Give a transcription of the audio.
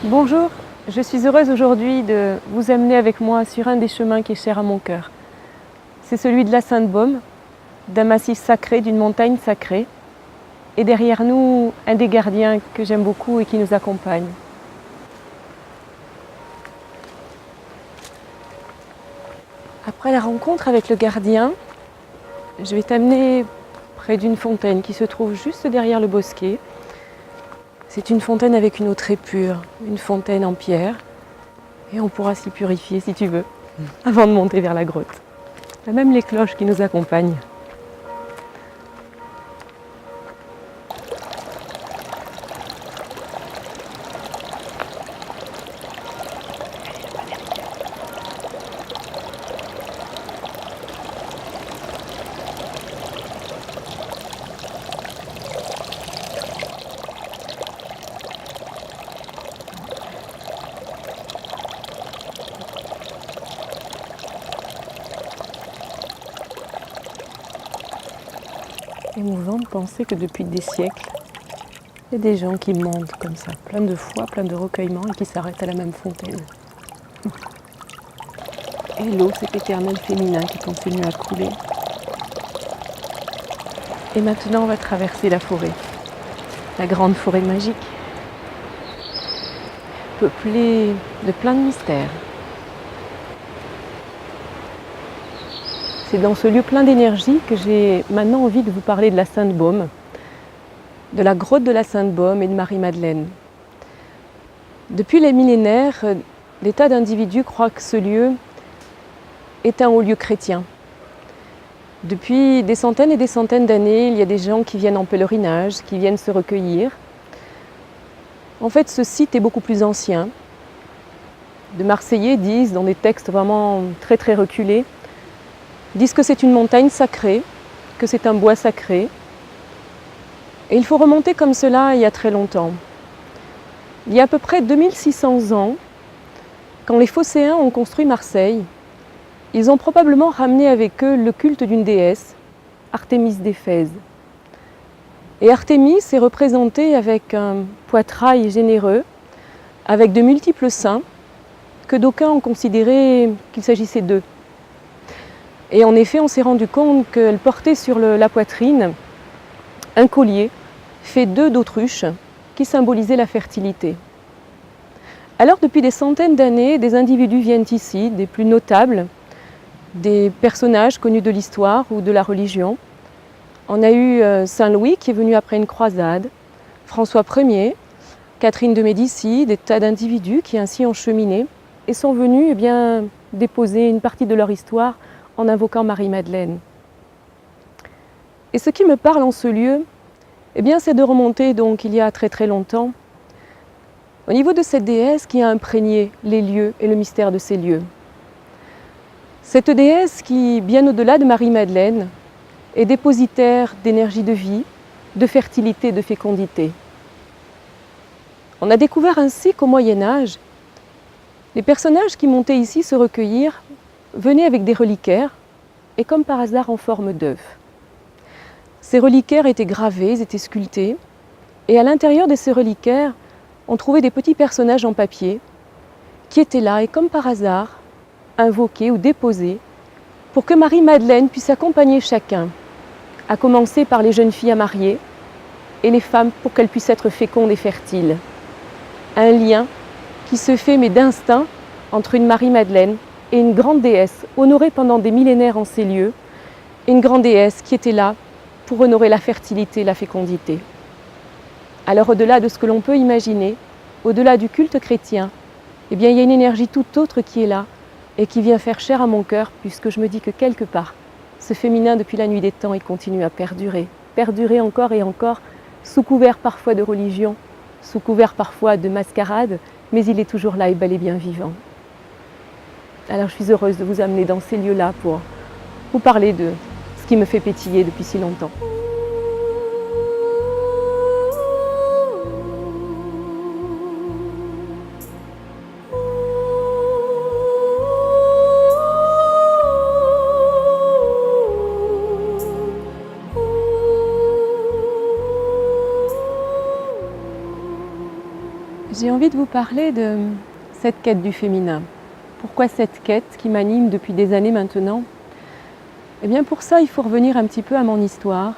Bonjour, je suis heureuse aujourd'hui de vous amener avec moi sur un des chemins qui est cher à mon cœur. C'est celui de la Sainte-Baume, d'un massif sacré, d'une montagne sacrée. Et derrière nous, un des gardiens que j'aime beaucoup et qui nous accompagne. Après la rencontre avec le gardien, je vais t'amener près d'une fontaine qui se trouve juste derrière le bosquet. C'est une fontaine avec une eau très pure, une fontaine en pierre. Et on pourra s'y purifier si tu veux, avant de monter vers la grotte. Il y a même les cloches qui nous accompagnent. Émouvant de penser que depuis des siècles, il y a des gens qui montent comme ça, plein de foi, plein de recueillement et qui s'arrêtent à la même fontaine. Et l'eau, cet éternel féminin qui continue à couler. Et maintenant, on va traverser la forêt, la grande forêt magique, peuplée de plein de mystères. C'est dans ce lieu plein d'énergie que j'ai maintenant envie de vous parler de la Sainte-Baume, de la grotte de la Sainte-Baume et de Marie-Madeleine. Depuis les millénaires, des tas d'individus croient que ce lieu est un haut lieu chrétien. Depuis des centaines et des centaines d'années, il y a des gens qui viennent en pèlerinage, qui viennent se recueillir. En fait, ce site est beaucoup plus ancien. De Marseillais disent, dans des textes vraiment très très reculés, disent que c'est une montagne sacrée, que c'est un bois sacré. Et il faut remonter comme cela il y a très longtemps. Il y a à peu près 2600 ans, quand les Phocéens ont construit Marseille, ils ont probablement ramené avec eux le culte d'une déesse, Artémis d'Éphèse. Et Artémis est représentée avec un poitrail généreux, avec de multiples seins, que d'aucuns ont considéré qu'il s'agissait d'eux. Et en effet, on s'est rendu compte qu'elle portait sur la poitrine un collier fait d'œufs d'autruche qui symbolisait la fertilité. Alors, depuis des centaines d'années, des individus viennent ici, des plus notables, des personnages connus de l'histoire ou de la religion. On a eu Saint Louis qui est venu après une croisade, François Ier, Catherine de Médicis, des tas d'individus qui ainsi ont cheminé et sont venus déposer une partie de leur histoire en invoquant Marie-Madeleine. Et ce qui me parle en ce lieu, c'est de remonter donc il y a très très longtemps, au niveau de cette déesse qui a imprégné les lieux et le mystère de ces lieux. Cette déesse qui, bien au-delà de Marie-Madeleine, est dépositaire d'énergie de vie, de fertilité, de fécondité. On a découvert ainsi qu'au Moyen-Âge, les personnages qui montaient ici se recueillir venaient avec des reliquaires et comme par hasard en forme d'œufs. Ces reliquaires étaient gravés, étaient sculptés et à l'intérieur de ces reliquaires, on trouvait des petits personnages en papier qui étaient là et comme par hasard, invoqués ou déposés pour que Marie-Madeleine puisse accompagner chacun, à commencer par les jeunes filles à marier et les femmes pour qu'elles puissent être fécondes et fertiles. Un lien qui se fait mais d'instinct entre une Marie-Madeleine et une grande déesse honorée pendant des millénaires en ces lieux, une grande déesse qui était là pour honorer la fertilité et la fécondité. Alors au-delà de ce que l'on peut imaginer, au-delà du culte chrétien, il y a une énergie tout autre qui est là et qui vient faire chair à mon cœur puisque je me dis que quelque part, ce féminin depuis la nuit des temps, il continue à perdurer encore et encore, sous couvert parfois de religion, sous couvert parfois de mascarade, mais il est toujours là et bel et bien vivant. Alors je suis heureuse de vous amener dans ces lieux-là pour vous parler de ce qui me fait pétiller depuis si longtemps. j'ai envie de vous parler de cette quête du féminin. Pourquoi cette quête qui m'anime depuis des années maintenant? Eh bien pour ça, il faut revenir un petit peu à mon histoire